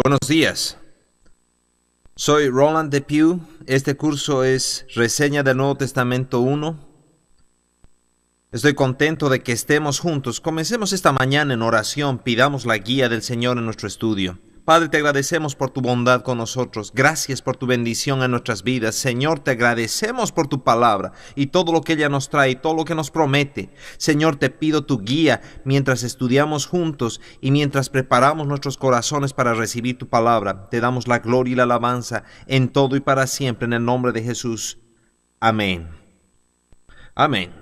Buenos días, soy Roland Depew. Este curso es Reseña del Nuevo Testamento 1. Estoy contento de que estemos juntos. Comencemos esta mañana en oración, pidamos la guía del Señor en nuestro estudio. Padre, te agradecemos por tu bondad con nosotros. Gracias por tu bendición en nuestras vidas. Señor, te agradecemos por tu palabra y todo lo que ella nos trae y todo lo que nos promete. Señor, te pido tu guía mientras estudiamos juntos y mientras preparamos nuestros corazones para recibir tu palabra. Te damos la gloria y la alabanza en todo y para siempre en el nombre de Jesús. Amén. Amén.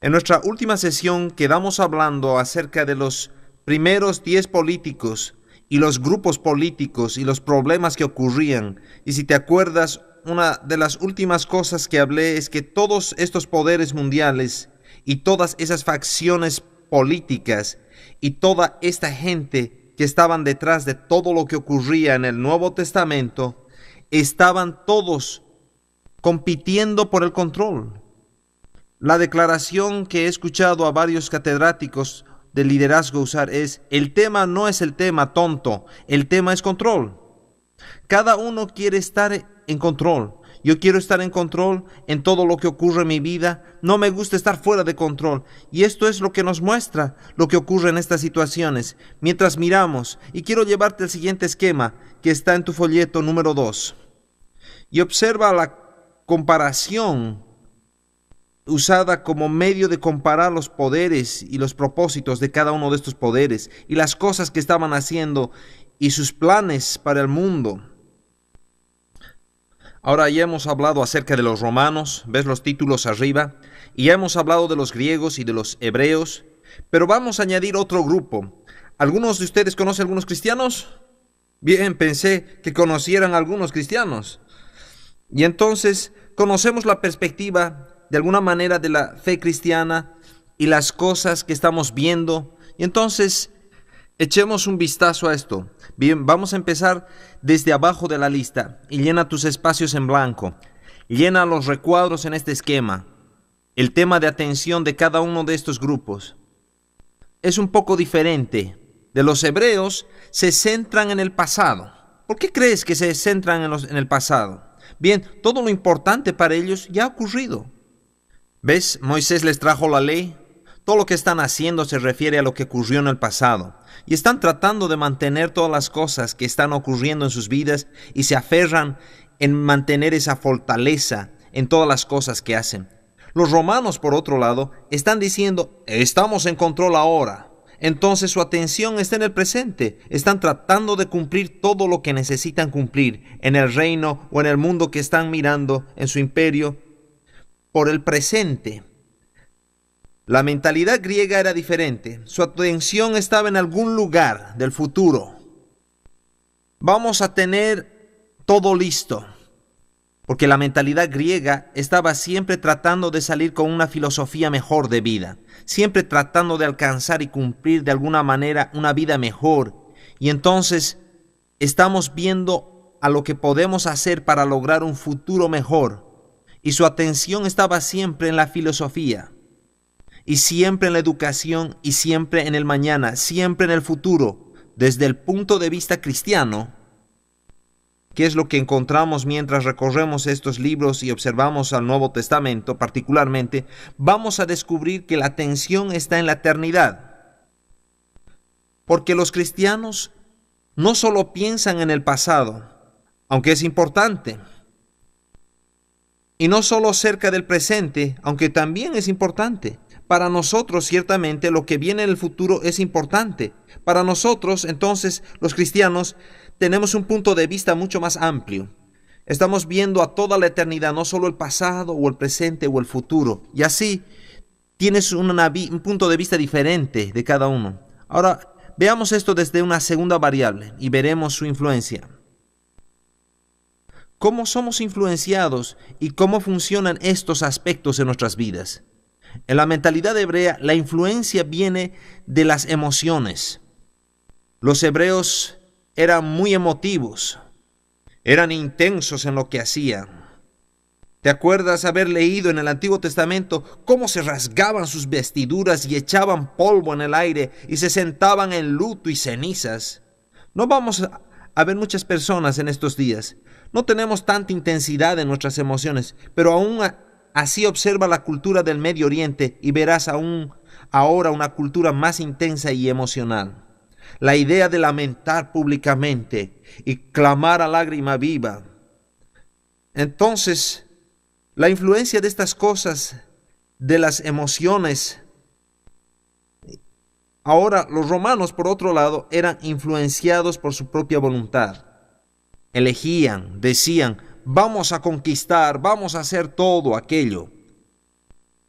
En nuestra última sesión quedamos hablando acerca de los primeros 10 políticos y los grupos políticos y los problemas que ocurrían. Y si te acuerdas, una de las últimas cosas que hablé es que todos estos poderes mundiales y todas esas facciones políticas y toda esta gente que estaban detrás de todo lo que ocurría en el Nuevo Testamento, estaban todos compitiendo por el control. La declaración que he escuchado a varios catedráticos de liderazgo usar es: el tema no es el tema tonto, el tema es control. Cada uno quiere estar en control. Yo quiero estar en control en todo lo que ocurre en mi vida. No me gusta estar fuera de control. Y esto es lo que nos muestra lo que ocurre en estas situaciones. Mientras miramos, y quiero llevarte al siguiente esquema que está en tu folleto número 2. Y observa la comparación usada como medio de comparar los poderes y los propósitos de cada uno de estos poderes y las cosas que estaban haciendo y sus planes para el mundo. Ahora ya hemos hablado acerca de los romanos, ves los títulos arriba, y ya hemos hablado de los griegos y de los hebreos, pero vamos a añadir otro grupo. ¿Algunos de ustedes conocen algunos cristianos? Bien, pensé que conocieran algunos cristianos. Y entonces conocemos la perspectiva de alguna manera de la fe cristiana y las cosas que estamos viendo. Y entonces echemos un vistazo a esto. Bien, vamos a empezar desde abajo de la lista y llena tus espacios en blanco. Llena los recuadros en este esquema. El tema de atención de cada uno de estos grupos es un poco diferente. De los hebreos se centran en el pasado. ¿Por qué crees que se centran en el pasado? Bien, todo lo importante para ellos ya ha ocurrido. ¿Ves? Moisés les trajo la ley. Todo lo que están haciendo se refiere a lo que ocurrió en el pasado. Y están tratando de mantener todas las cosas que están ocurriendo en sus vidas y se aferran en mantener esa fortaleza en todas las cosas que hacen. Los romanos, por otro lado, están diciendo: estamos en control ahora. Entonces su atención está en el presente. Están tratando de cumplir todo lo que necesitan cumplir en el reino o en el mundo que están mirando en su imperio por el presente. La mentalidad griega era diferente. Su atención estaba en algún lugar del futuro. Vamos a tener todo listo. Porque la mentalidad griega estaba siempre tratando de salir con una filosofía mejor de vida. Siempre tratando de alcanzar y cumplir de alguna manera una vida mejor. Y entonces estamos viendo a lo que podemos hacer para lograr un futuro mejor. Y su atención estaba siempre en la filosofía, y siempre en la educación, y siempre en el mañana, siempre en el futuro. Desde el punto de vista cristiano, ¿qué es lo que encontramos mientras recorremos estos libros y observamos al Nuevo Testamento particularmente? Vamos a descubrir que la atención está en la eternidad. Porque los cristianos no solo piensan en el pasado, aunque es importante, y no solo cerca del presente, aunque también es importante. Para nosotros, ciertamente, lo que viene en el futuro es importante. Para nosotros, entonces, los cristianos, tenemos un punto de vista mucho más amplio. Estamos viendo a toda la eternidad, no solo el pasado o el presente o el futuro. Y así tienes un punto de vista diferente de cada uno. Ahora, veamos esto desde una segunda variable y veremos su influencia. ¿Cómo somos influenciados y cómo funcionan estos aspectos en nuestras vidas? En la mentalidad hebrea, la influencia viene de las emociones. Los hebreos eran muy emotivos, eran intensos en lo que hacían. ¿Te acuerdas haber leído en el Antiguo Testamento cómo se rasgaban sus vestiduras y echaban polvo en el aire y se sentaban en luto y cenizas? No vamos a ver muchas personas en estos días. No tenemos tanta intensidad en nuestras emociones, pero aún así observa la cultura del Medio Oriente y verás aún ahora una cultura más intensa y emocional. La idea de lamentar públicamente y clamar a lágrima viva. Entonces, la influencia de estas cosas, de las emociones. Ahora, los romanos, por otro lado, eran influenciados por su propia voluntad. Elegían, decían, vamos a conquistar, vamos a hacer todo aquello.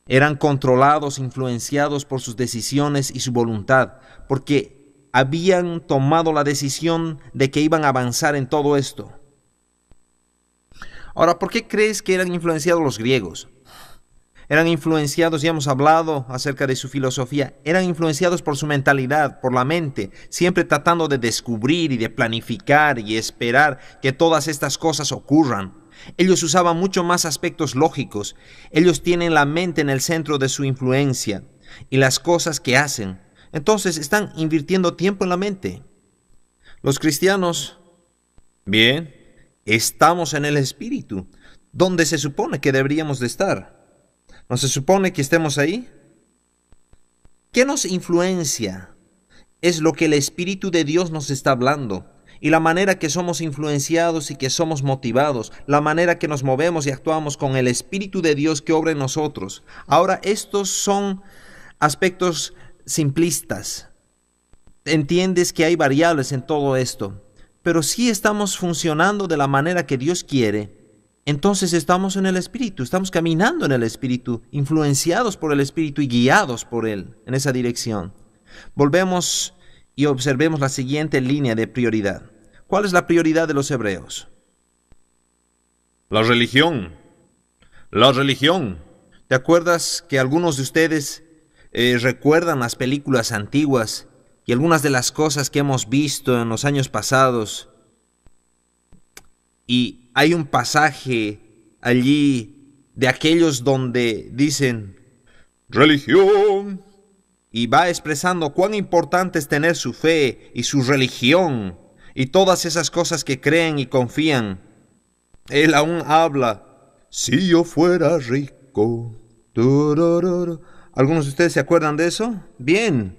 Eran controlados, influenciados por sus decisiones y su voluntad, porque habían tomado la decisión de que iban a avanzar en todo esto. Ahora, ¿por qué crees que eran influenciados los griegos? Eran influenciados, ya hemos hablado acerca de su filosofía, eran influenciados por su mentalidad, por la mente, siempre tratando de descubrir y de planificar y esperar que todas estas cosas ocurran. Ellos usaban mucho más aspectos lógicos. Ellos tienen la mente en el centro de su influencia y las cosas que hacen. Entonces están invirtiendo tiempo en la mente. Los cristianos, bien, estamos en el Espíritu, donde se supone que deberíamos de estar. ¿No se supone que estemos ahí? ¿Qué nos influencia? Es lo que el Espíritu de Dios nos está hablando. Y la manera que somos influenciados y que somos motivados, la manera que nos movemos y actuamos con el Espíritu de Dios que obra en nosotros. Ahora, estos son aspectos simplistas. Entiendes que hay variables en todo esto, pero si estamos funcionando de la manera que Dios quiere, entonces estamos en el Espíritu, estamos caminando en el Espíritu, influenciados por el Espíritu y guiados por Él en esa dirección. Volvemos y observemos la siguiente línea de prioridad. ¿Cuál es la prioridad de los hebreos? La religión. La religión. ¿Te acuerdas que algunos de ustedes recuerdan las películas antiguas y algunas de las cosas que hemos visto en los años pasados? Y hay un pasaje allí de aquellos donde dicen religión y va expresando cuán importante es tener su fe y su religión y todas esas cosas que creen y confían. Él aún habla, si yo fuera rico. ¿Algunos de ustedes se acuerdan de eso? Bien.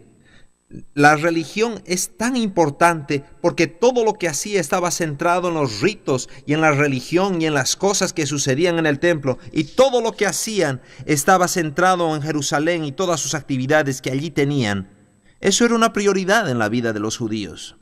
La religión es tan importante porque todo lo que hacía estaba centrado en los ritos y en la religión y en las cosas que sucedían en el templo. Y todo lo que hacían estaba centrado en Jerusalén y todas sus actividades que allí tenían. Eso era una prioridad en la vida de los judíos.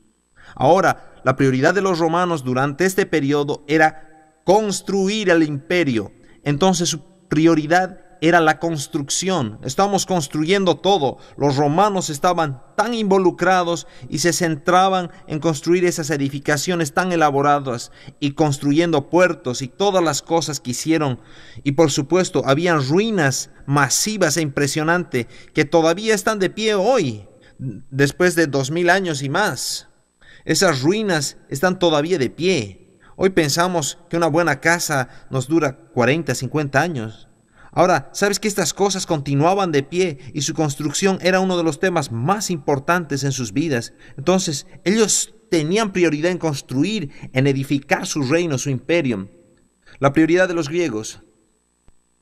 Ahora, la prioridad de los romanos durante este periodo era construir el imperio. Entonces su prioridad era la construcción. Estamos construyendo todo. Los romanos estaban tan involucrados y se centraban en construir esas edificaciones tan elaboradas y construyendo puertos y todas las cosas que hicieron. Y por supuesto, habían ruinas masivas e impresionantes que todavía están de pie hoy, después de 2000 años y más. Esas ruinas están todavía de pie. Hoy pensamos que una buena casa nos dura 40, 50 años. Ahora, ¿sabes que estas cosas continuaban de pie y su construcción era uno de los temas más importantes en sus vidas? Entonces, ellos tenían prioridad en construir, en edificar su reino, su imperio. La prioridad de los griegos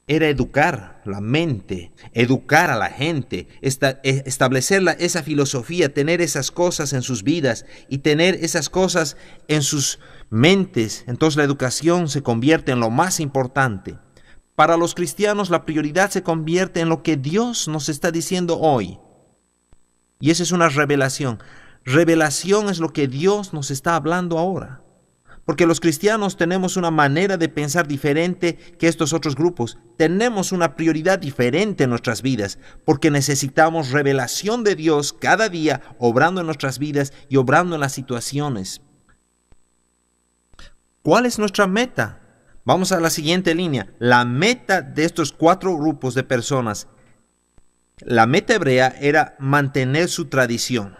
era educar la mente, educar a la gente, establecer esa filosofía, tener esas cosas en sus vidas y tener esas cosas en sus mentes. Entonces la educación se convierte en lo más importante. Para los cristianos la prioridad se convierte en lo que Dios nos está diciendo hoy. Y esa es una revelación. Revelación es lo que Dios nos está hablando ahora. Porque los cristianos tenemos una manera de pensar diferente que estos otros grupos. Tenemos una prioridad diferente en nuestras vidas, porque necesitamos revelación de Dios cada día, obrando en nuestras vidas y obrando en las situaciones. ¿Cuál es nuestra meta? Vamos a la siguiente línea. La meta de estos 4 grupos de personas, la meta hebrea era mantener su tradición.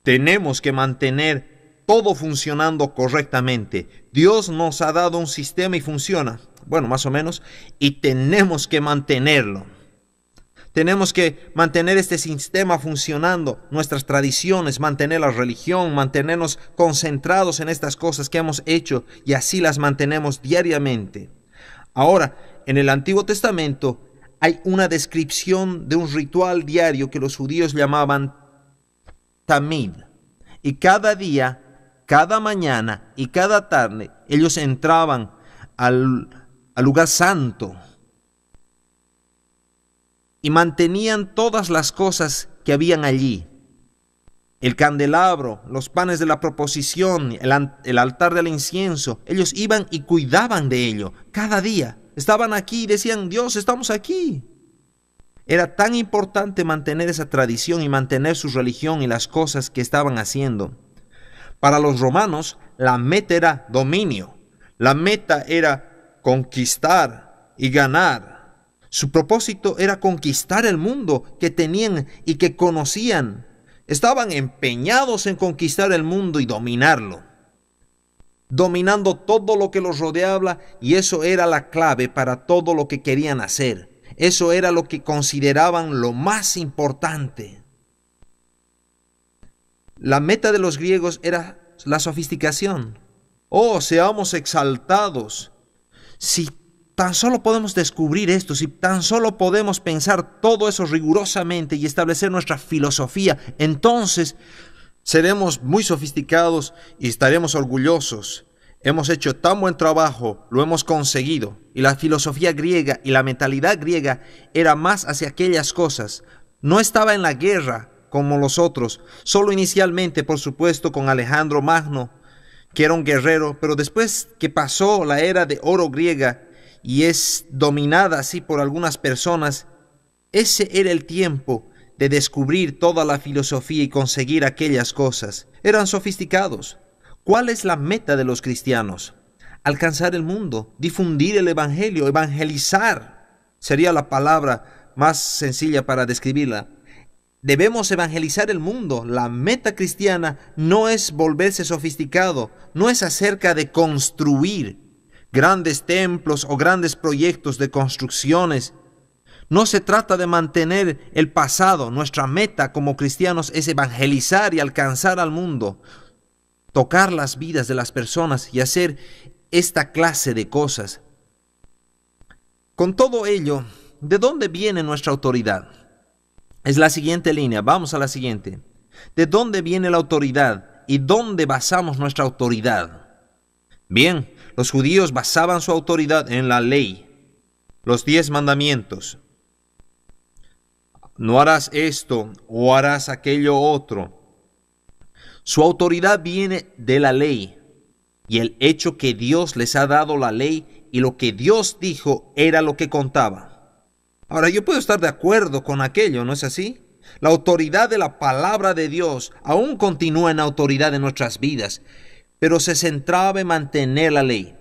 Tenemos que mantener todo funcionando correctamente. Dios nos ha dado un sistema y funciona, bueno, más o menos, y tenemos que mantenerlo. Tenemos que mantener este sistema funcionando, nuestras tradiciones, mantener la religión, mantenernos concentrados en estas cosas que hemos hecho y así las mantenemos diariamente. Ahora, en el Antiguo Testamento hay una descripción de un ritual diario que los judíos llamaban Tamid. Y cada día, cada mañana y cada tarde, ellos entraban al lugar santo y mantenían todas las cosas que habían allí. El candelabro, los panes de la proposición, el altar del incienso, ellos iban y cuidaban de ello cada día. Estaban aquí y decían, Dios, estamos aquí. Era tan importante mantener esa tradición y mantener su religión y las cosas que estaban haciendo. Para los romanos, la meta era dominio. La meta era conquistar y ganar. Su propósito era conquistar el mundo que tenían y que conocían. Estaban empeñados en conquistar el mundo y dominarlo, dominando todo lo que los rodeaba, y eso era la clave para todo lo que querían hacer. Eso era lo que consideraban lo más importante. La meta de los griegos era la sofisticación. Oh, seamos exaltados. Si tan solo podemos descubrir esto, si tan solo podemos pensar todo eso rigurosamente y establecer nuestra filosofía, entonces seremos muy sofisticados y estaremos orgullosos. Hemos hecho tan buen trabajo, lo hemos conseguido. Y la filosofía griega y la mentalidad griega era más hacia aquellas cosas. No estaba en la guerra como los otros, solo inicialmente, por supuesto, con Alejandro Magno, que era un guerrero, pero después que pasó la era de oro griega y es dominada así por algunas personas, ese era el tiempo de descubrir toda la filosofía y conseguir aquellas cosas. Eran sofisticados. ¿Cuál es la meta de los cristianos? Alcanzar el mundo, difundir el evangelio, evangelizar. Sería la palabra más sencilla para describirla. Debemos evangelizar el mundo. La meta cristiana no es volverse sofisticado, no es acerca de construir grandes templos o grandes proyectos de construcciones. No se trata de mantener el pasado. Nuestra meta como cristianos es evangelizar y alcanzar al mundo, tocar las vidas de las personas y hacer esta clase de cosas. Con todo ello, ¿de dónde viene nuestra autoridad? Es la siguiente línea, vamos a la siguiente. ¿De dónde viene la autoridad y dónde basamos nuestra autoridad? Bien, los judíos basaban su autoridad en la ley, los 10 mandamientos. No harás esto o harás aquello otro. Su autoridad viene de la ley y el hecho que Dios les ha dado la ley y lo que Dios dijo era lo que contaba. Ahora, yo puedo estar de acuerdo con aquello, ¿no es así? La autoridad de la palabra de Dios aún continúa en autoridad en nuestras vidas, pero se centraba en mantener la ley.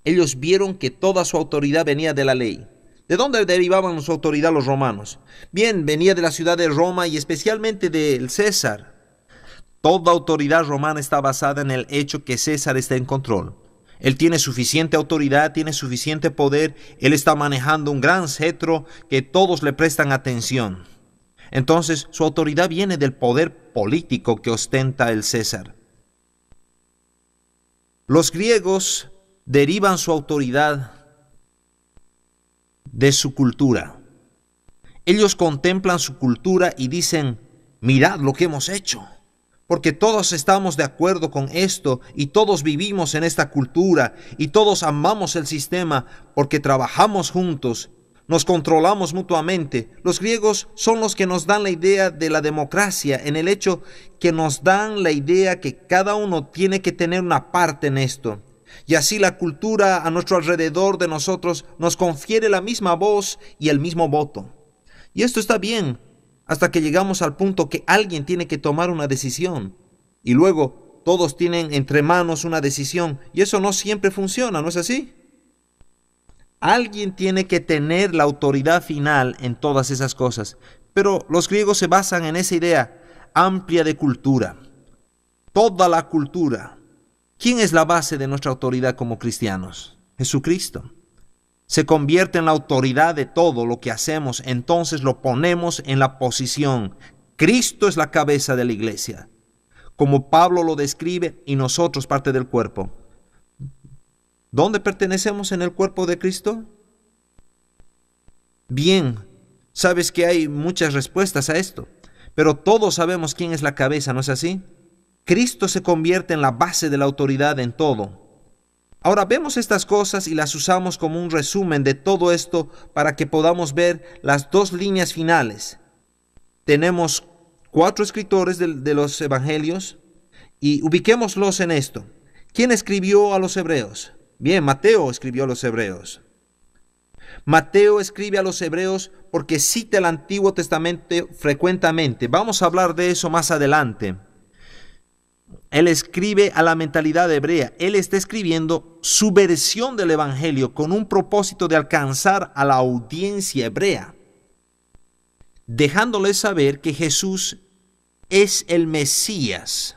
Ellos vieron que toda su autoridad venía de la ley. ¿De dónde derivaban su autoridad los romanos? Bien, venía de la ciudad de Roma y especialmente del César. Toda autoridad romana está basada en el hecho que César está en control. Él tiene suficiente autoridad, tiene suficiente poder, él está manejando un gran cetro que todos le prestan atención. Entonces, su autoridad viene del poder político que ostenta el César. Los griegos derivan su autoridad de su cultura. Ellos contemplan su cultura y dicen, mirad lo que hemos hecho. Porque todos estamos de acuerdo con esto y todos vivimos en esta cultura y todos amamos el sistema porque trabajamos juntos, nos controlamos mutuamente. Los griegos son los que nos dan la idea de la democracia, en el hecho que nos dan la idea que cada uno tiene que tener una parte en esto. Y así la cultura a nuestro alrededor de nosotros nos confiere la misma voz y el mismo voto. Y esto está bien, hasta que llegamos al punto que alguien tiene que tomar una decisión. Y luego todos tienen entre manos una decisión. Y eso no siempre funciona, ¿no es así? Alguien tiene que tener la autoridad final en todas esas cosas. Pero los griegos se basan en esa idea amplia de cultura. toda la cultura. ¿Quién es la base de nuestra autoridad como cristianos? Jesucristo. Se convierte en la autoridad de todo lo que hacemos, entonces lo ponemos en la posición. Cristo es la cabeza de la iglesia, como Pablo lo describe, y nosotros parte del cuerpo. ¿Dónde pertenecemos en el cuerpo de Cristo? Bien, sabes que hay muchas respuestas a esto, pero todos sabemos quién es la cabeza, ¿no es así? Cristo se convierte en la base de la autoridad en todo. Ahora vemos estas cosas y las usamos como un resumen de todo esto para que podamos ver las dos líneas finales. Tenemos 4 escritores de los evangelios y ubiquémoslos en esto. ¿Quién escribió a los hebreos? Bien, Mateo escribió a los hebreos. Mateo escribe a los hebreos porque cita el Antiguo Testamento frecuentemente. Vamos a hablar de eso más adelante. Él escribe a la mentalidad hebrea. Él está escribiendo su versión del evangelio con un propósito de alcanzar a la audiencia hebrea, dejándoles saber que Jesús es el Mesías,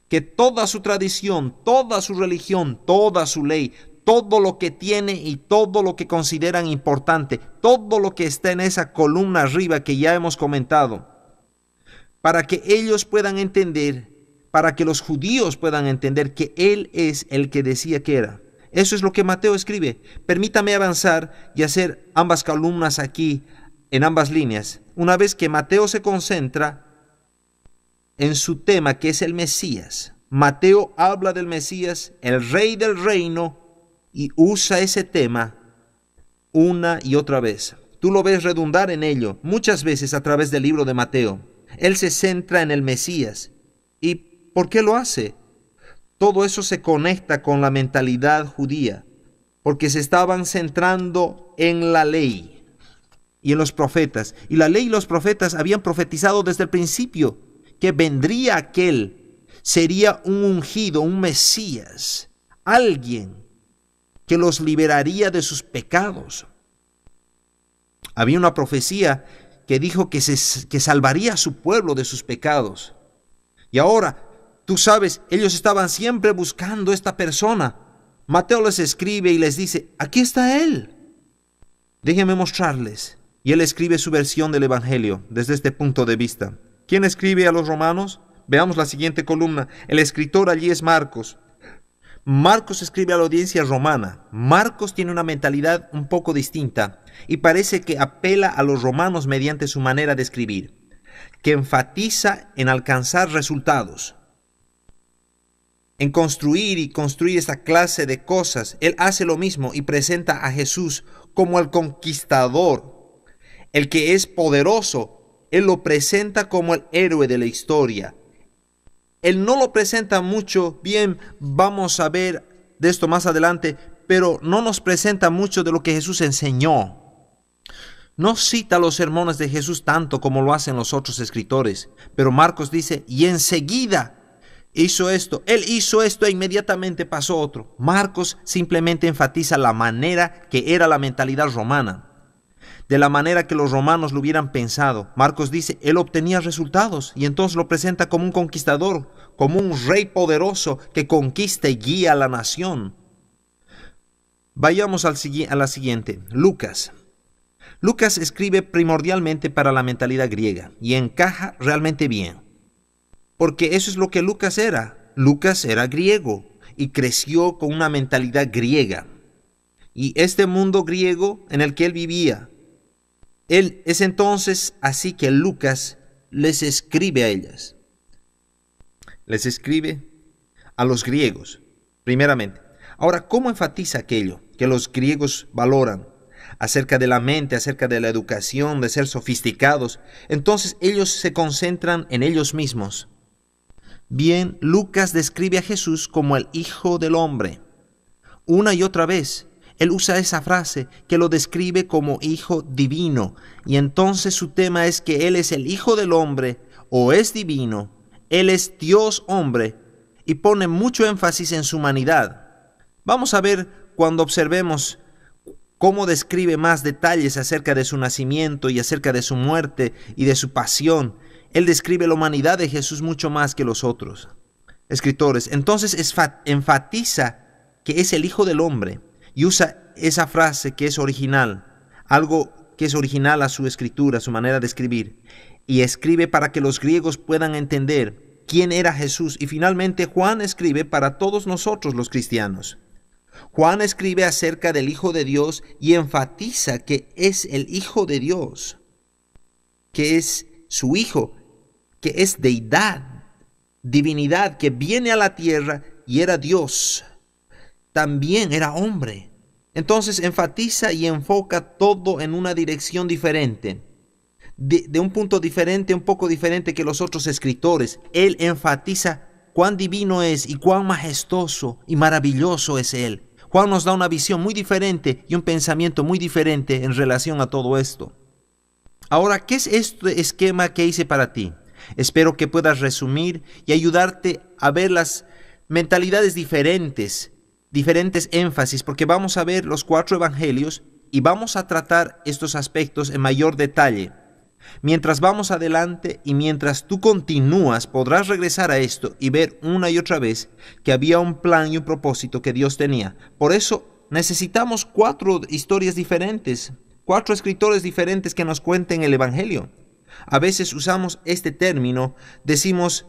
que toda su tradición, toda su religión, toda su ley, todo lo que tiene y todo lo que consideran importante, todo lo que está en esa columna arriba que ya hemos comentado, para que ellos puedan entender, para que los judíos puedan entender que Él es el que decía que era. Eso es lo que Mateo escribe. Permítame avanzar y hacer ambas columnas aquí, en ambas líneas. Una vez que Mateo se concentra en su tema, que es el Mesías. Mateo habla del Mesías, el rey del reino, y usa ese tema una y otra vez. Tú lo ves redundar en ello muchas veces a través del libro de Mateo. Él se centra en el Mesías. ¿Y por qué lo hace? Todo eso se conecta con la mentalidad judía, porque se estaban centrando en la ley y en los profetas. Y la ley y los profetas habían profetizado desde el principio que vendría aquel, sería un ungido, un Mesías, alguien que los liberaría de sus pecados. Había una profecía que dijo que salvaría a su pueblo de sus pecados. Y ahora, tú sabes, ellos estaban siempre buscando esta persona. Mateo les escribe y les dice, aquí está Él. Déjenme mostrarles. Y él escribe su versión del Evangelio desde este punto de vista. ¿Quién escribe a los romanos? Veamos la siguiente columna. El escritor allí es Marcos. Marcos escribe a la audiencia romana. Marcos tiene una mentalidad un poco distinta y parece que apela a los romanos mediante su manera de escribir, que enfatiza en alcanzar resultados, en construir esta clase de cosas. Él hace lo mismo y presenta a Jesús como el conquistador, el que es poderoso. Él lo presenta como el héroe de la historia. Él no lo presenta mucho, bien, vamos a ver de esto más adelante, pero no nos presenta mucho de lo que Jesús enseñó. No cita los sermones de Jesús tanto como lo hacen los otros escritores, pero Marcos dice, y enseguida hizo esto, él hizo esto e inmediatamente pasó otro. Marcos simplemente enfatiza la manera que era la mentalidad romana, de la manera que los romanos lo hubieran pensado. Marcos dice, él obtenía resultados y entonces lo presenta como un conquistador, como un rey poderoso que conquista y guía a la nación. Vayamos a la siguiente, Lucas. Lucas escribe primordialmente para la mentalidad griega y encaja realmente bien, porque eso es lo que Lucas era. Lucas era griego y creció con una mentalidad griega. Y este mundo griego en el que él vivía, él es entonces así que Lucas les escribe a ellas. Les escribe a los griegos, primeramente. Ahora, ¿cómo enfatiza aquello que los griegos valoran acerca de la mente, acerca de la educación, de ser sofisticados? Entonces ellos se concentran en ellos mismos. Bien, Lucas describe a Jesús como el Hijo del Hombre. Una y otra vez, él usa esa frase que lo describe como Hijo Divino. Y entonces su tema es que Él es el Hijo del Hombre o es divino. Él es Dios hombre y pone mucho énfasis en su humanidad. Vamos a ver cuando observemos cómo describe más detalles acerca de su nacimiento y acerca de su muerte y de su pasión. Él describe la humanidad de Jesús mucho más que los otros. escritores. Entonces enfatiza que es el Hijo del Hombre y usa esa frase que es original, algo que es original a su escritura, a su manera de escribir, y escribe para que los griegos puedan entender quién era Jesús. Y finalmente Juan escribe para todos nosotros los cristianos. Juan escribe acerca del Hijo de Dios y enfatiza que es el Hijo de Dios, que es su Hijo, que es deidad, divinidad, que viene a la tierra y era Dios. También era hombre. Entonces enfatiza y enfoca todo en una dirección diferente, de un punto diferente, un poco diferente que los otros escritores. Él enfatiza cuán divino es y cuán majestuoso y maravilloso es Él. Juan nos da una visión muy diferente y un pensamiento muy diferente en relación a todo esto. Ahora, ¿qué es este esquema que hice para ti? Espero que puedas resumir y ayudarte a ver las mentalidades diferentes énfasis, porque vamos a ver los 4 evangelios y vamos a tratar estos aspectos en mayor detalle. Mientras vamos adelante y mientras tú continúas, podrás regresar a esto y ver una y otra vez que había un plan y un propósito que Dios tenía. Por eso necesitamos 4 historias diferentes, 4 escritores diferentes que nos cuenten el evangelio. A veces usamos este término, decimos,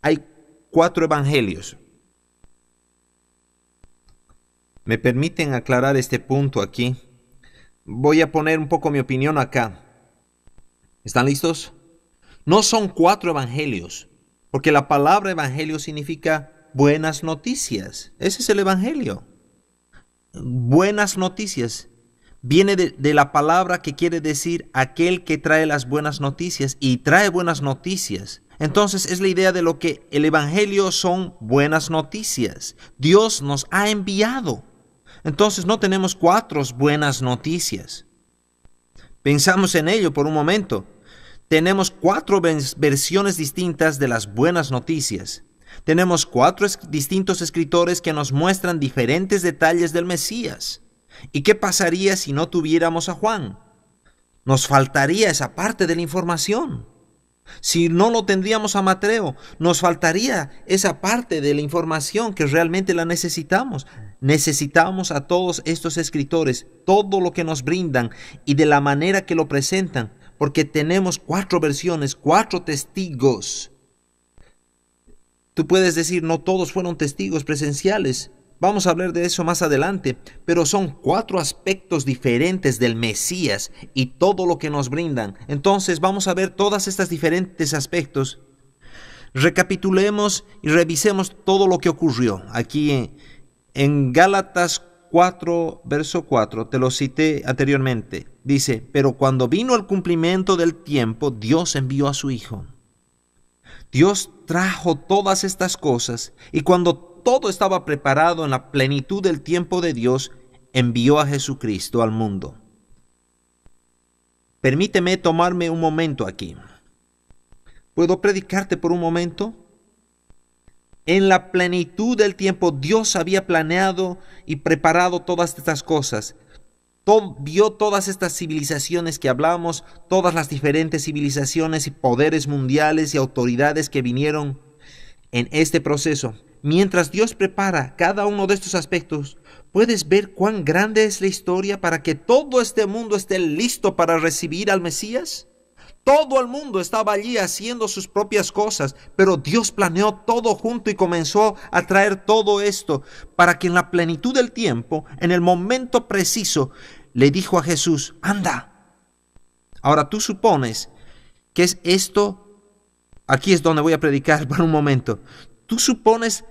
hay 4 evangelios. ¿Me permiten aclarar este punto aquí? Voy a poner un poco mi opinión acá. ¿Están listos? No son 4 evangelios, porque la palabra evangelio significa buenas noticias. Ese es el evangelio. Buenas noticias. Viene de la palabra que quiere decir aquel que trae las buenas noticias, y trae buenas noticias. Entonces es la idea de lo que el evangelio son buenas noticias. Dios nos ha enviado. Entonces no tenemos 4 buenas noticias. Pensamos en ello por un momento. Tenemos 4 versiones distintas de las buenas noticias. Tenemos 4 distintos escritores que nos muestran diferentes detalles del Mesías. ¿Y qué pasaría si no tuviéramos a Juan? Nos faltaría esa parte de la información. Si no lo tendríamos a Mateo, nos faltaría esa parte de la información que realmente la necesitamos. Necesitamos a todos estos escritores, todo lo que nos brindan y de la manera que lo presentan, porque tenemos 4 versiones, 4 testigos. Tú puedes decir, no todos fueron testigos presenciales. Vamos a hablar de eso más adelante, pero son 4 aspectos diferentes del Mesías y todo lo que nos brindan. Entonces vamos a ver todos estos diferentes aspectos. Recapitulemos y revisemos todo lo que ocurrió. Aquí en Gálatas 4, verso 4, te lo cité anteriormente. Dice, pero cuando vino el cumplimiento del tiempo, Dios envió a su Hijo. Dios trajo todas estas cosas y cuando todo estaba preparado en la plenitud del tiempo de Dios, envió a Jesucristo al mundo. Permíteme tomarme un momento aquí. ¿Puedo predicarte por un momento? En la plenitud del tiempo, Dios había planeado y preparado todas estas cosas. Vio todas estas civilizaciones que hablamos, todas las diferentes civilizaciones y poderes mundiales y autoridades que vinieron en este proceso. Mientras Dios prepara cada uno de estos aspectos, ¿puedes ver cuán grande es la historia para que todo este mundo esté listo para recibir al Mesías? Todo el mundo estaba allí haciendo sus propias cosas, pero Dios planeó todo junto y comenzó a traer todo esto para que en la plenitud del tiempo, en el momento preciso, le dijo a Jesús, anda. Ahora tú supones que es esto, aquí es donde voy a predicar por un momento. Tú supones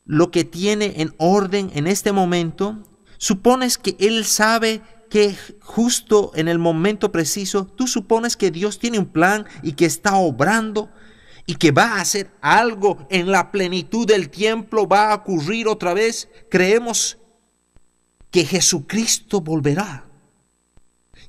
lo que tiene en orden en este momento, supones que Él sabe que justo en el momento preciso, tú supones que Dios tiene un plan y que está obrando y que va a hacer algo en la plenitud del tiempo, va a ocurrir otra vez. Creemos que Jesucristo volverá.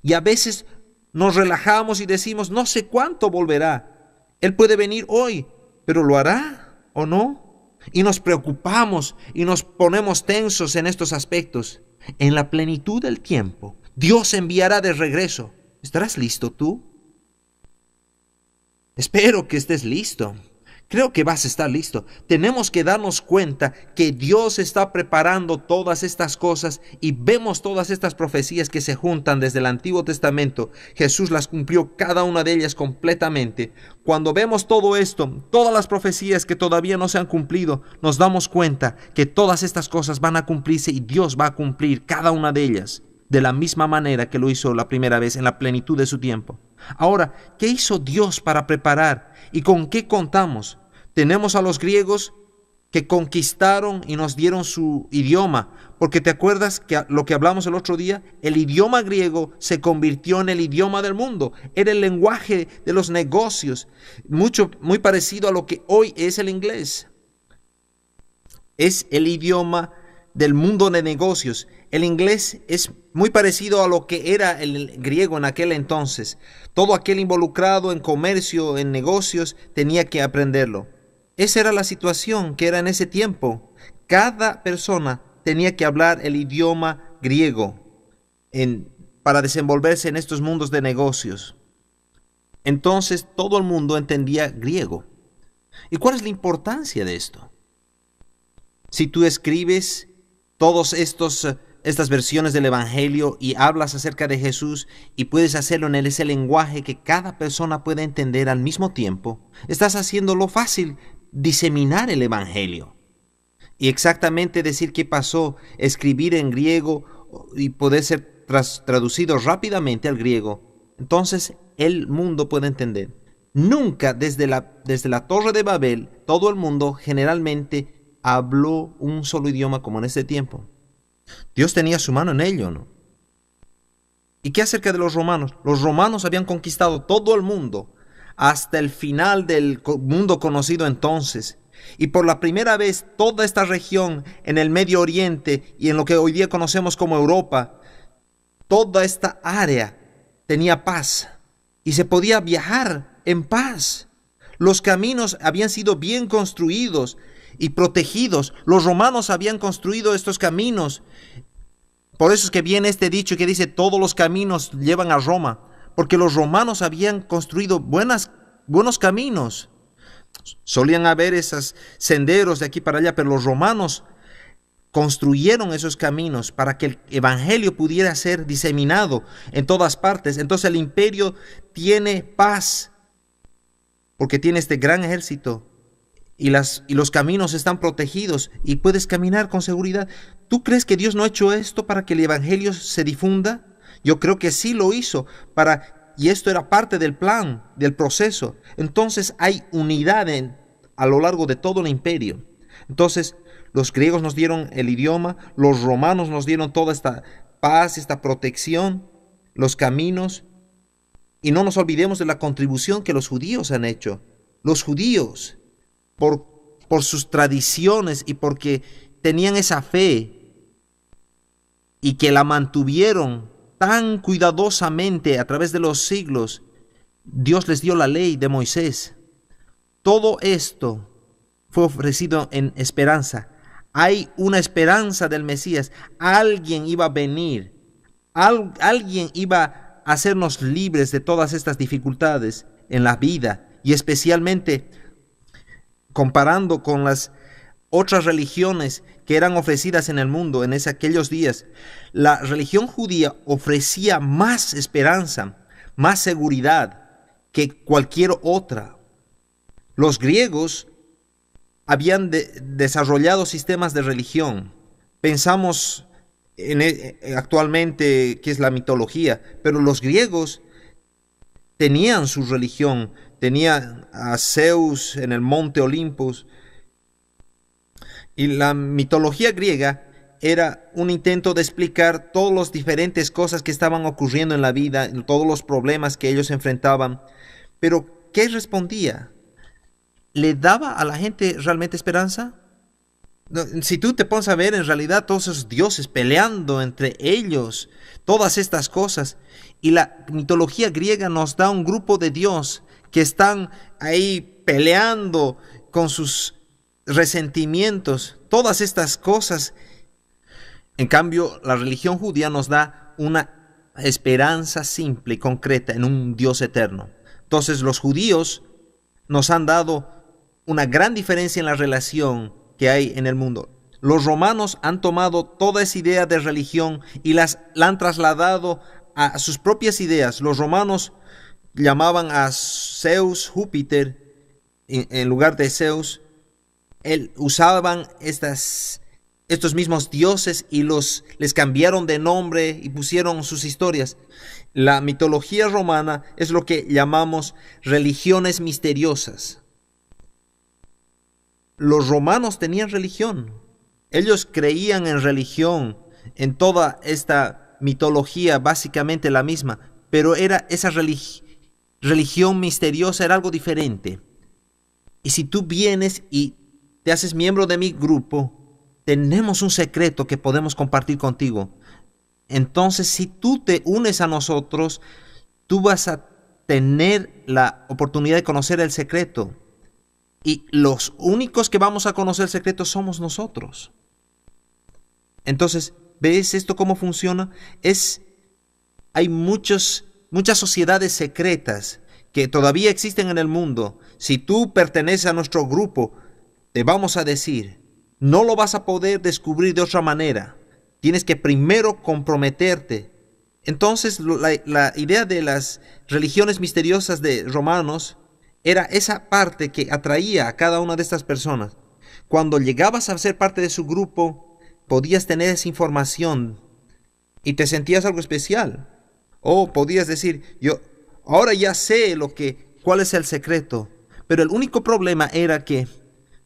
Y a veces nos relajamos y decimos, no sé cuánto volverá. Él puede venir hoy, pero ¿lo hará o no? Y nos preocupamos y nos ponemos tensos en estos aspectos. En la plenitud del tiempo, Dios enviará de regreso. ¿Estarás listo tú? Espero que estés listo. Creo que vas a estar listo. Tenemos que darnos cuenta que Dios está preparando todas estas cosas y vemos todas estas profecías que se juntan desde el Antiguo Testamento. Jesús las cumplió cada una de ellas completamente. Cuando vemos todo esto, todas las profecías que todavía no se han cumplido, nos damos cuenta que todas estas cosas van a cumplirse y Dios va a cumplir cada una de ellas de la misma manera que lo hizo la primera vez en la plenitud de su tiempo. Ahora, ¿qué hizo Dios para preparar y con qué contamos? Tenemos a los griegos que conquistaron y nos dieron su idioma, porque te acuerdas que lo que hablamos el otro día, el idioma griego se convirtió en el idioma del mundo, era el lenguaje de los negocios, muy parecido a lo que hoy es el inglés. Es el idioma del mundo de negocios. El inglés es muy parecido a lo que era el griego en aquel entonces. Todo aquel involucrado en comercio, en negocios, tenía que aprenderlo. Esa era la situación que era en ese tiempo. Cada persona tenía que hablar el idioma griego para desenvolverse en estos mundos de negocios. Entonces todo el mundo entendía griego. ¿Y cuál es la importancia de esto? Si tú escribes todas estas versiones del Evangelio y hablas acerca de Jesús y puedes hacerlo en ese lenguaje que cada persona puede entender al mismo tiempo, estás haciéndolo fácil diseminar el Evangelio. Y exactamente decir qué pasó, escribir en griego y poder ser traducido rápidamente al griego. Entonces el mundo puede entender. Nunca desde la Torre de Babel, todo el mundo generalmente habló un solo idioma como en este tiempo. Dios tenía su mano en ello, ¿no? ¿Y qué acerca de los romanos? Los romanos habían conquistado todo el mundo hasta el final del mundo conocido entonces. Y por la primera vez toda esta región en el Medio Oriente y en lo que hoy día conocemos como Europa, toda esta área tenía paz y se podía viajar en paz. Los caminos habían sido bien construidos y protegidos. Los romanos habían construido estos caminos. Por eso es que viene este dicho que dice todos los caminos llevan a Roma, porque los romanos habían construido buenos caminos. Solían haber esos senderos de aquí para allá, pero los romanos construyeron esos caminos para que el evangelio pudiera ser diseminado en todas partes. Entonces el imperio tiene paz porque tiene este gran ejército y los caminos están protegidos y puedes caminar con seguridad. ¿Tú crees que Dios no ha hecho esto para que el evangelio se difunda? Yo creo que sí lo hizo y esto era parte del plan, del proceso. Entonces hay unidad a lo largo de todo el imperio. Entonces los griegos nos dieron el idioma, los romanos nos dieron toda esta paz, esta protección, los caminos. Y no nos olvidemos de la contribución que los judíos han hecho. Los judíos, por sus tradiciones y porque tenían esa fe y que la mantuvieron tan cuidadosamente a través de los siglos, Dios les dio la ley de Moisés. Todo esto fue ofrecido en esperanza. Hay una esperanza del Mesías. Alguien iba a venir. Alguien iba a hacernos libres de todas estas dificultades en la vida. Y especialmente comparando con las otras religiones que eran ofrecidas en el mundo en aquellos días, la religión judía ofrecía más esperanza, más seguridad que cualquier otra. Los griegos habían desarrollado sistemas de religión. Pensamos actualmente que es la mitología, pero los griegos tenían su religión, tenían a Zeus en el monte Olympus. Y la mitología griega era un intento de explicar todas las diferentes cosas que estaban ocurriendo en la vida, todos los problemas que ellos enfrentaban. Pero, ¿qué respondía? ¿Le daba a la gente realmente esperanza? Si tú te pones a ver, en realidad todos esos dioses peleando entre ellos, todas estas cosas. Y la mitología griega nos da un grupo de dios que están ahí peleando con sus resentimientos, todas estas cosas. En cambio, la religión judía nos da una esperanza simple y concreta en un Dios eterno. Entonces, los judíos nos han dado una gran diferencia en la relación que hay en el mundo. Los romanos han tomado toda esa idea de religión y la han trasladado a sus propias ideas. Los romanos llamaban a Zeus, Júpiter, en lugar de Zeus. Usaban estos mismos dioses y les cambiaron de nombre y pusieron sus historias. La mitología romana es lo que llamamos religiones misteriosas. Los romanos tenían religión. Ellos creían en religión, en toda esta mitología, básicamente la misma, pero era esa religión misteriosa, era algo diferente. Y si tú vienes y te haces miembro de mi grupo, tenemos un secreto que podemos compartir contigo. Entonces, si tú te unes a nosotros, tú vas a tener la oportunidad de conocer el secreto. Y los únicos que vamos a conocer el secreto somos nosotros. Entonces, ¿ves esto cómo funciona? Hay muchas sociedades secretas que todavía existen en el mundo. Si tú perteneces a nuestro grupo, te vamos a decir, no lo vas a poder descubrir de otra manera. Tienes que primero comprometerte. Entonces, la idea de las religiones misteriosas de romanos era esa parte que atraía a cada una de estas personas. Cuando llegabas a ser parte de su grupo, podías tener esa información y te sentías algo especial. O podías decir, yo ahora ya sé cuál es el secreto. Pero el único problema era que,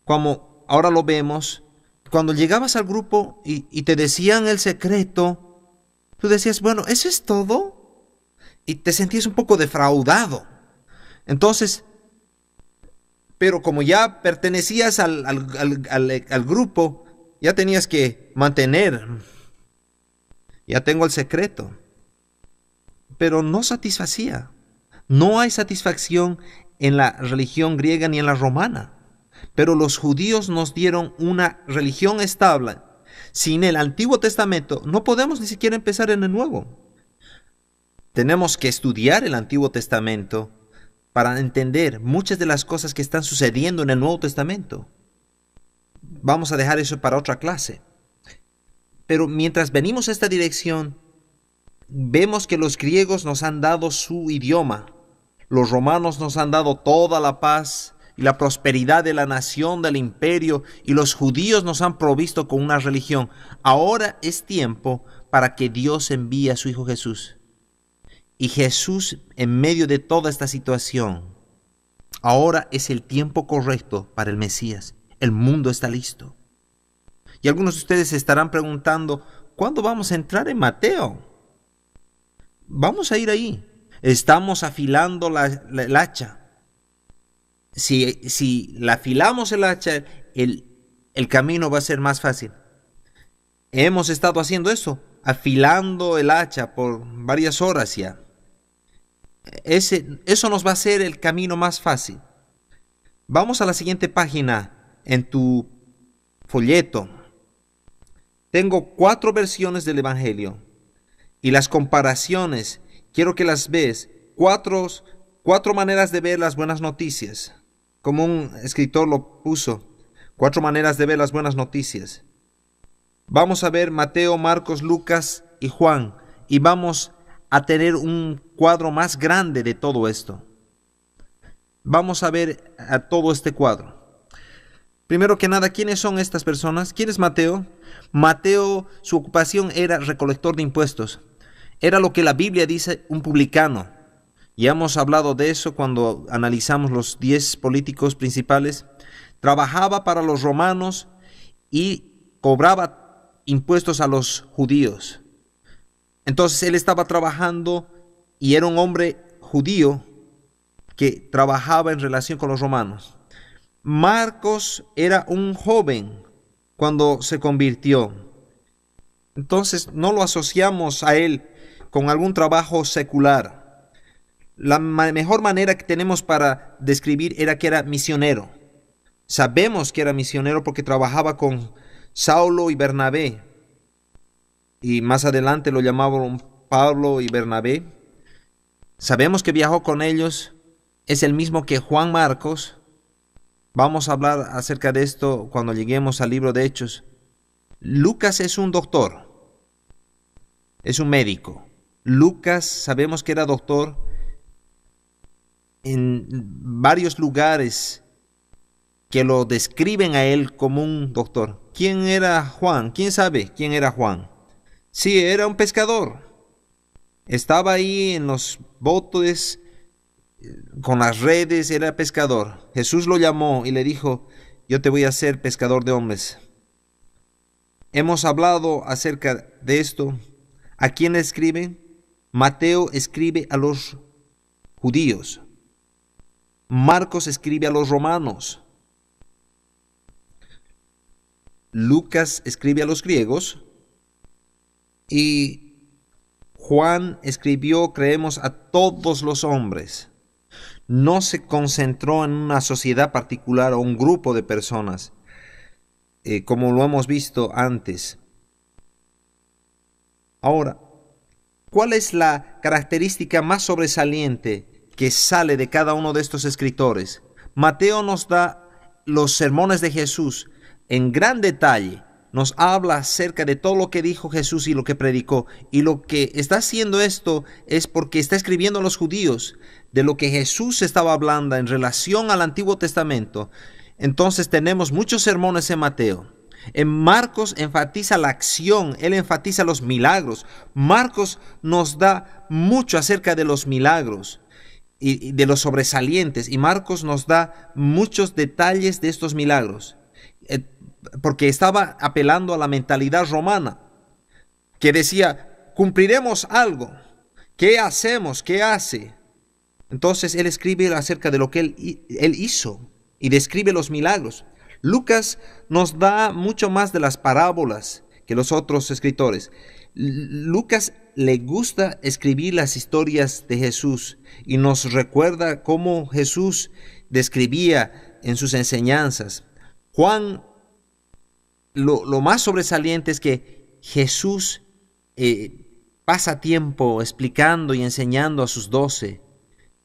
como ahora lo vemos, cuando llegabas al grupo y te decían el secreto, tú decías, bueno, ¿eso es todo? Y te sentías un poco defraudado. Entonces, pero como ya pertenecías al grupo, ya tenías que mantener, ya tengo el secreto. Pero no satisfacía. No hay satisfacción en la religión griega ni en la romana. Pero los judíos nos dieron una religión estable. Sin el Antiguo Testamento no podemos ni siquiera empezar en el Nuevo. Tenemos que estudiar el Antiguo Testamento para entender muchas de las cosas que están sucediendo en el Nuevo Testamento. Vamos a dejar eso para otra clase. Pero mientras venimos a esta dirección, vemos que los griegos nos han dado su idioma. Los romanos nos han dado toda la paz y la prosperidad de la nación, del imperio, y los judíos nos han provisto con una religión. Ahora es tiempo para que Dios envíe a su Hijo Jesús. Y Jesús, en medio de toda esta situación, ahora es el tiempo correcto para el Mesías. El mundo está listo. Y algunos de ustedes se estarán preguntando, ¿cuándo vamos a entrar en Mateo? Vamos a ir ahí. Estamos afilando el hacha. Si la afilamos el hacha, el camino va a ser más fácil. Hemos estado haciendo eso, afilando el hacha por varias horas ya. Eso nos va a hacer el camino más fácil. Vamos a la siguiente página en tu folleto. Tengo 4 versiones del Evangelio y las comparaciones, quiero que las ves. 4 maneras de ver las buenas noticias, como un escritor lo puso. 4 maneras de ver las buenas noticias. Vamos a ver Mateo, Marcos, Lucas y Juan, y vamos a tener un cuadro más grande de todo esto. Vamos a ver a todo este cuadro. Primero que nada, ¿quiénes son estas personas? ¿Quién es Mateo? Mateo, su ocupación era recolector de impuestos. Era lo que la Biblia dice un publicano. Ya hemos hablado de eso cuando analizamos los 10 políticos principales. Trabajaba para los romanos y cobraba impuestos a los judíos. Entonces él estaba trabajando y era un hombre judío que trabajaba en relación con los romanos. Marcos era un joven cuando se convirtió. Entonces no lo asociamos a él con algún trabajo secular. La mejor manera que tenemos para describir era que era misionero. Sabemos que era misionero porque trabajaba con Saulo y Bernabé. Y más adelante lo llamaban Pablo y Bernabé. Sabemos que viajó con ellos. Es el mismo que Juan Marcos. Vamos a hablar acerca de esto cuando lleguemos al libro de Hechos. Lucas es un doctor, es un médico. Lucas sabemos que era doctor en varios lugares que lo describen a él como un doctor. ¿Quién era Juan? ¿Quién sabe quién era Juan? Sí, era un pescador. Estaba ahí en los botes con las redes, era pescador. Jesús lo llamó y le dijo, yo te voy a hacer pescador de hombres. Hemos hablado acerca de esto. ¿A quién le escribe? Mateo escribe a los judíos. Marcos escribe a los romanos. Lucas escribe a los griegos. Y Juan escribió, creemos, a todos los hombres. No se concentró en una sociedad particular o un grupo de personas, como lo hemos visto antes. Ahora, ¿cuál es la característica más sobresaliente que sale de cada uno de estos escritores? Mateo nos da los sermones de Jesús en gran detalle. Nos habla acerca de todo lo que dijo Jesús y lo que predicó. Y lo que está haciendo esto es porque está escribiendo a los judíos de lo que Jesús estaba hablando en relación al Antiguo Testamento. Entonces tenemos muchos sermones en Mateo. En Marcos enfatiza la acción, él enfatiza los milagros. Marcos nos da mucho acerca de los milagros y de los sobresalientes. Y Marcos nos da muchos detalles de estos milagros. Porque estaba apelando a la mentalidad romana, que decía, cumpliremos algo. ¿Qué hacemos? ¿Qué hace? Entonces él escribe acerca de lo que él hizo y describe los milagros. Lucas nos da mucho más de las parábolas que los otros escritores. Lucas le gusta escribir las historias de Jesús y nos recuerda cómo Jesús describía en sus enseñanzas. Juan, lo más sobresaliente es que Jesús pasa tiempo explicando y enseñando a sus 12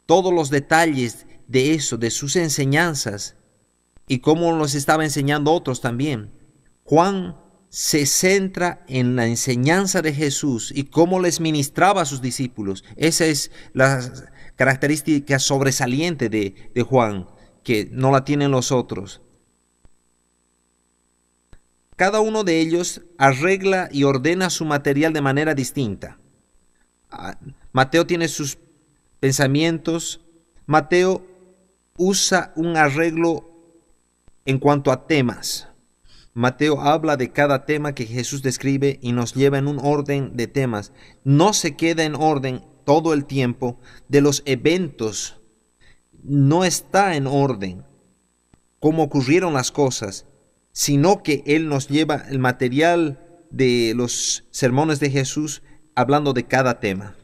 todos los detalles de eso, de sus enseñanzas y cómo los estaba enseñando a otros también. Juan se centra en la enseñanza de Jesús y cómo les ministraba a sus discípulos. Esa es la característica sobresaliente de Juan, que no la tienen los otros. Cada uno de ellos arregla y ordena su material de manera distinta. Mateo tiene sus pensamientos. Mateo usa un arreglo en cuanto a temas. Mateo habla de cada tema que Jesús describe y nos lleva en un orden de temas. No se queda en orden todo el tiempo de los eventos. No está en orden cómo ocurrieron las cosas, sino que Él nos lleva el material de los sermones de Jesús hablando de cada tema.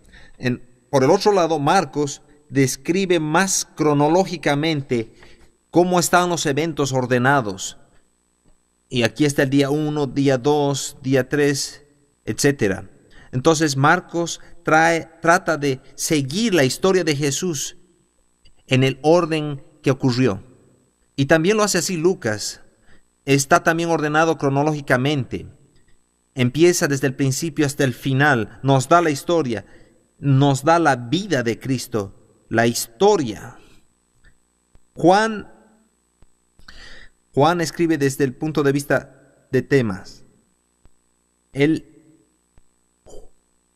Por el otro lado, Marcos describe más cronológicamente cómo están los eventos ordenados. Y aquí está el día 1, día 2, día 3, etc. Entonces Marcos trata de seguir la historia de Jesús en el orden que ocurrió. Y también lo hace así Lucas. Está también ordenado cronológicamente. Empieza desde el principio hasta el final. Nos da la historia. Nos da la vida de Cristo. La historia. Juan escribe desde el punto de vista de temas. Él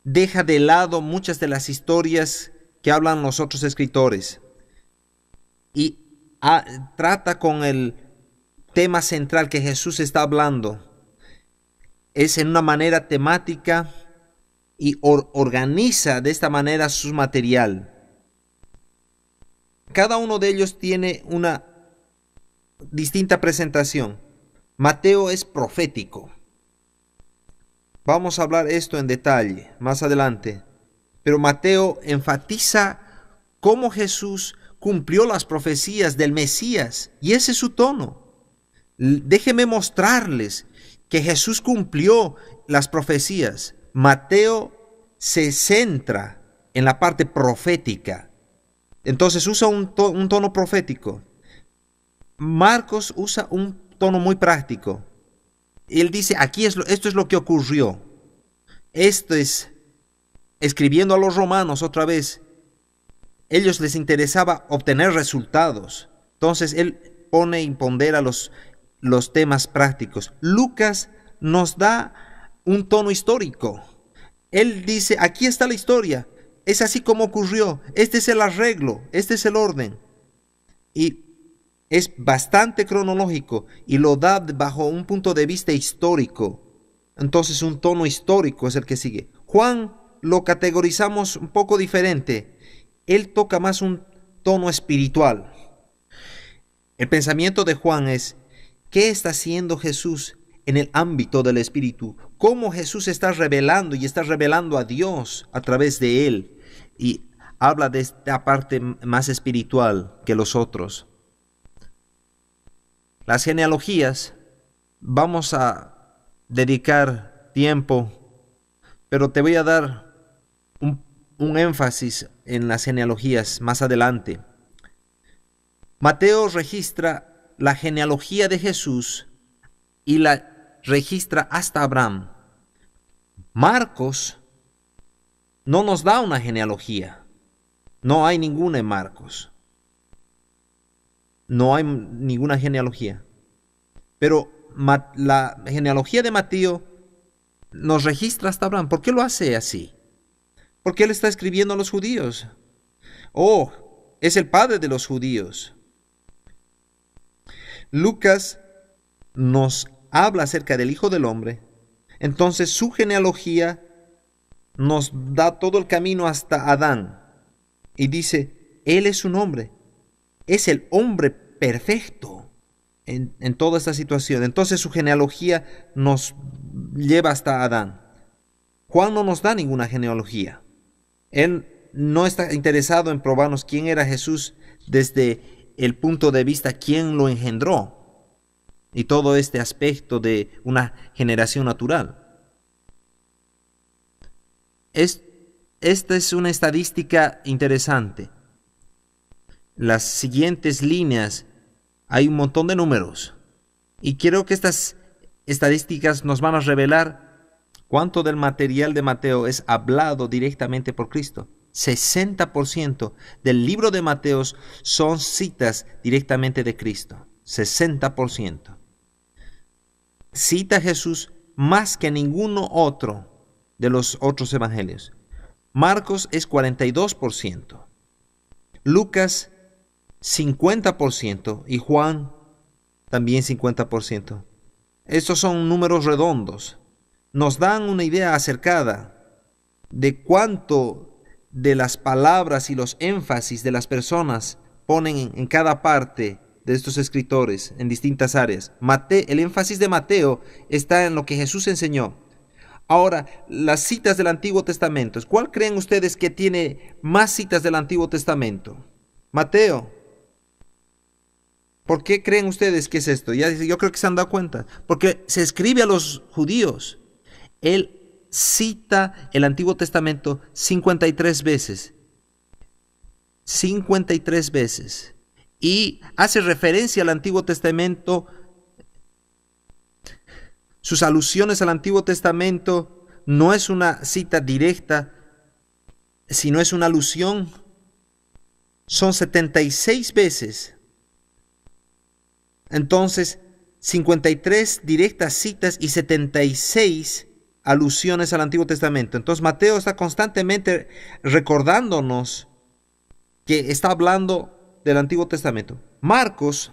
deja de lado muchas de las historias que hablan los otros escritores y trata con el tema central que Jesús está hablando. Es en una manera temática y organiza de esta manera su material. Cada uno de ellos tiene una distinta presentación. Mateo es profético. Vamos a hablar esto en detalle más adelante. Pero Mateo enfatiza cómo Jesús cumplió las profecías del Mesías. Y ese es su tono. Déjenme mostrarles que Jesús cumplió las profecías. Mateo se centra en la parte profética. Entonces usa un tono profético. Marcos usa un tono muy práctico. Él dice, esto es lo que ocurrió. Esto es, escribiendo a los romanos otra vez, ellos les interesaba obtener resultados. Entonces él pone y pondera los temas prácticos. Lucas nos da un tono histórico. Él dice, aquí está la historia, es así como ocurrió, este es el arreglo, este es el orden. Y es bastante cronológico y lo da bajo un punto de vista histórico. Entonces un tono histórico es el que sigue. Juan lo categorizamos un poco diferente. Él toca más un tono espiritual. El pensamiento de Juan es, ¿qué está haciendo Jesús en el ámbito del espíritu? ¿Cómo Jesús está revelando y está revelando a Dios a través de él? Y habla de esta parte más espiritual que los otros. Las genealogías, vamos a dedicar tiempo, pero te voy a dar un énfasis en las genealogías más adelante. Mateo registra la genealogía de Jesús y la registra hasta Abraham. Marcos no nos da una genealogía. No hay ninguna en Marcos. No hay ninguna genealogía. Pero la genealogía de Mateo nos registra hasta Abraham. ¿Por qué lo hace así? Porque él está escribiendo a los judíos. Oh, es el padre de los judíos. Lucas nos habla acerca del Hijo del Hombre. Entonces su genealogía nos da todo el camino hasta Adán. Y dice, él es un hombre. Es el hombre perfecto en toda esta situación. Entonces su genealogía nos lleva hasta Adán. Juan no nos da ninguna genealogía. Él no está interesado en probarnos quién era Jesús desde el punto de vista quién lo engendró y todo este aspecto de una generación natural. Esta es una estadística interesante. Las siguientes líneas, hay un montón de números. Y creo que estas estadísticas nos van a revelar cuánto del material de Mateo es hablado directamente por Cristo. 60% del libro de Mateo son citas directamente de Cristo. 60%. Cita a Jesús más que ninguno otro de los otros evangelios. Marcos es 42%. Lucas 50% y Juan también 50%. Estos son números redondos. Nos dan una idea acercada de cuánto de las palabras y los énfasis de las personas ponen en cada parte de estos escritores en distintas áreas. El énfasis de Mateo está en lo que Jesús enseñó. Ahora, las citas del Antiguo Testamento. ¿Cuál creen ustedes que tiene más citas del Antiguo Testamento? Mateo. ¿Por qué creen ustedes que es esto? Yo creo que se han dado cuenta. Porque se escribe a los judíos. Él cita el Antiguo Testamento 53 veces. 53 veces. Y hace referencia al Antiguo Testamento. Sus alusiones al Antiguo Testamento no es una cita directa, sino es una alusión. Son 76 veces. Entonces, 53 directas citas y 76 alusiones al Antiguo Testamento. Entonces, Mateo está constantemente recordándonos que está hablando del Antiguo Testamento. Marcos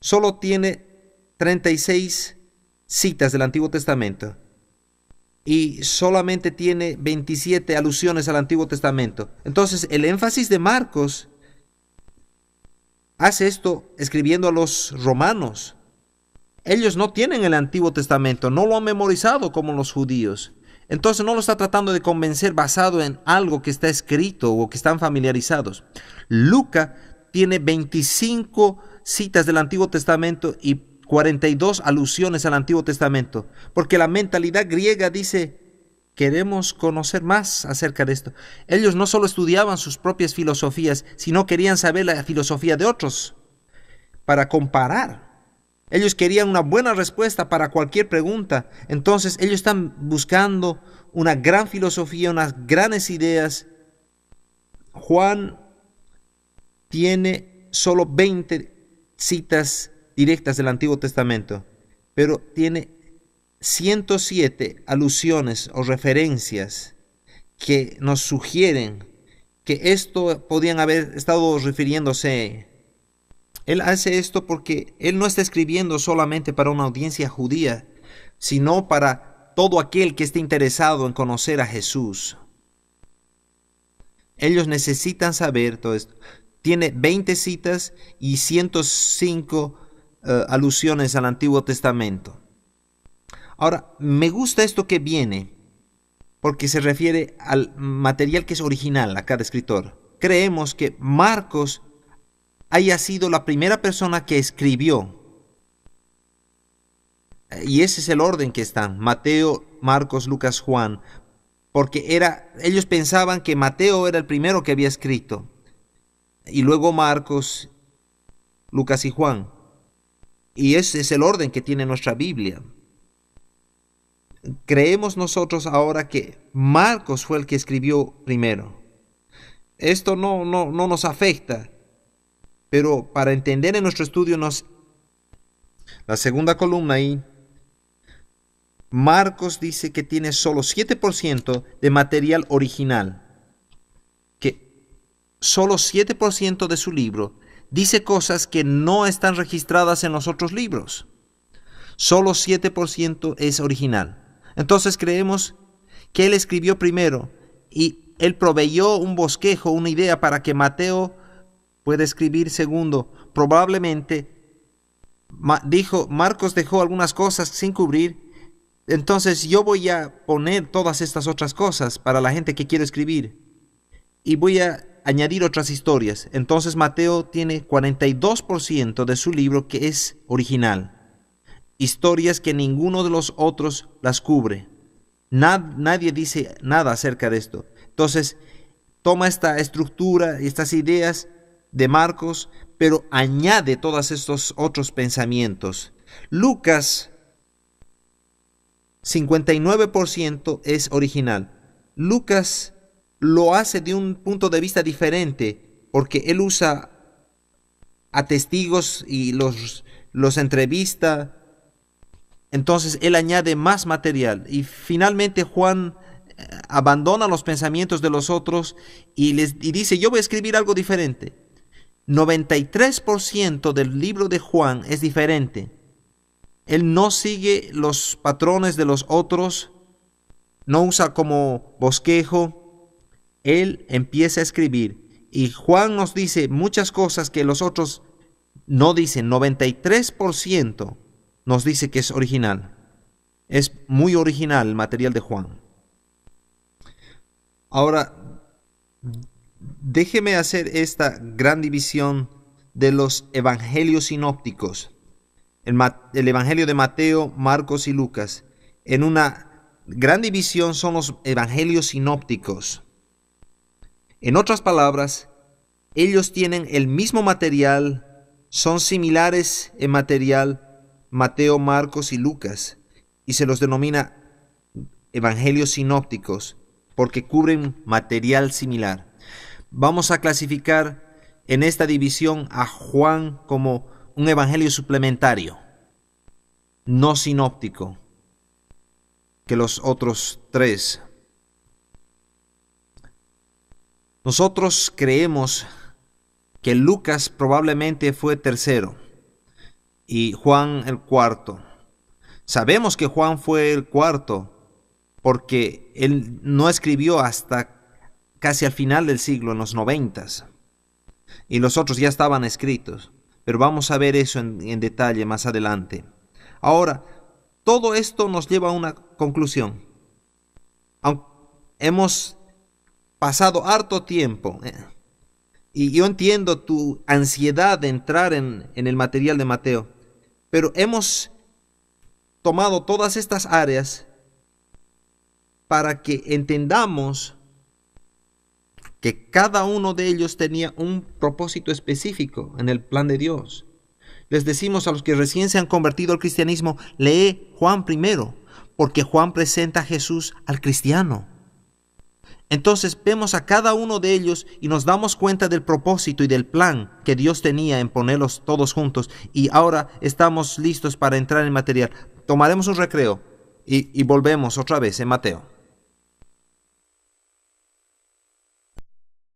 solo tiene 36 citas del Antiguo Testamento y solamente tiene 27 alusiones al Antiguo Testamento. Entonces, el énfasis de Marcos hace esto escribiendo a los romanos. Ellos no tienen el Antiguo Testamento, no lo han memorizado como los judíos. Entonces no lo está tratando de convencer basado en algo que está escrito o que están familiarizados. Lucas tiene 25 citas del Antiguo Testamento y 42 alusiones al Antiguo Testamento, porque la mentalidad griega dice, queremos conocer más acerca de esto. Ellos no solo estudiaban sus propias filosofías, sino querían saber la filosofía de otros. para comparar. Ellos querían una buena respuesta para cualquier pregunta. Entonces ellos están buscando una gran filosofía, unas grandes ideas. Juan tiene solo 20 citas directas del Antiguo Testamento, pero tiene 107 alusiones o referencias que nos sugieren que esto podían haber estado refiriéndose. Él hace esto porque él no está escribiendo solamente para una audiencia judía, sino para todo aquel que esté interesado en conocer a Jesús. Ellos necesitan saber todo esto. Tiene 20 citas y 105 alusiones al Antiguo Testamento. Ahora, me gusta esto que viene, porque se refiere al material que es original a cada escritor. Creemos que Marcos haya sido la primera persona que escribió. Y ese es el orden que están: Mateo, Marcos, Lucas, Juan. Porque ellos pensaban que Mateo era el primero que había escrito. Y luego Marcos, Lucas y Juan. Y ese es el orden que tiene nuestra Biblia. Creemos nosotros ahora que Marcos fue el que escribió primero. Esto no nos afecta, pero para entender en nuestro estudio la segunda columna ahí, Marcos dice que tiene solo 7% de material original, que solo 7% de su libro dice cosas que no están registradas en los otros libros. Solo 7% es original. Entonces creemos que él escribió primero y él proveyó un bosquejo, una idea para que Mateo pueda escribir segundo. Probablemente Marcos dejó algunas cosas sin cubrir, entonces yo voy a poner todas estas otras cosas para la gente que quiere escribir y voy a añadir otras historias. Entonces Mateo tiene 42% de su libro que es original. Historias que ninguno de los otros las cubre. Nadie dice nada acerca de esto. Entonces, toma esta estructura y estas ideas de Marcos, pero añade todos estos otros pensamientos. Lucas, 59% es original. Lucas lo hace de un punto de vista diferente, porque él usa a testigos y los entrevista. Entonces él añade más material y finalmente Juan abandona los pensamientos de los otros y dice: yo voy a escribir algo diferente. 93% del libro de Juan es diferente. Él no sigue los patrones de los otros, no usa como bosquejo. Él empieza a escribir y Juan nos dice muchas cosas que los otros no dicen. 93% nos dice que es original. Es muy original el material de Juan. Ahora, déjeme hacer esta gran división de los evangelios sinópticos. El evangelio de Mateo, Marcos y Lucas. En una gran división son los evangelios sinópticos. En otras palabras, ellos tienen el mismo material, son similares en material, Mateo, Marcos y Lucas, y se los denomina evangelios sinópticos porque cubren material similar. Vamos a clasificar en esta división a Juan como un evangelio suplementario, no sinóptico, que los otros tres. Nosotros creemos que Lucas probablemente fue tercero y Juan el cuarto. Sabemos que Juan fue el cuarto porque él no escribió hasta casi al final del siglo, en los 90s, y los otros ya estaban escritos, pero vamos a ver eso en detalle más adelante. Ahora, todo esto nos lleva a una conclusión. Aunque hemos pasado harto tiempo, y yo entiendo tu ansiedad de entrar en el material de Mateo, pero hemos tomado todas estas áreas para que entendamos que cada uno de ellos tenía un propósito específico en el plan de Dios. Les decimos a los que recién se han convertido al cristianismo, lee Juan primero, porque Juan presenta a Jesús al cristiano. Entonces vemos a cada uno de ellos y nos damos cuenta del propósito y del plan que Dios tenía en ponerlos todos juntos. Y ahora estamos listos para entrar en material. Tomaremos un recreo y volvemos otra vez en Mateo.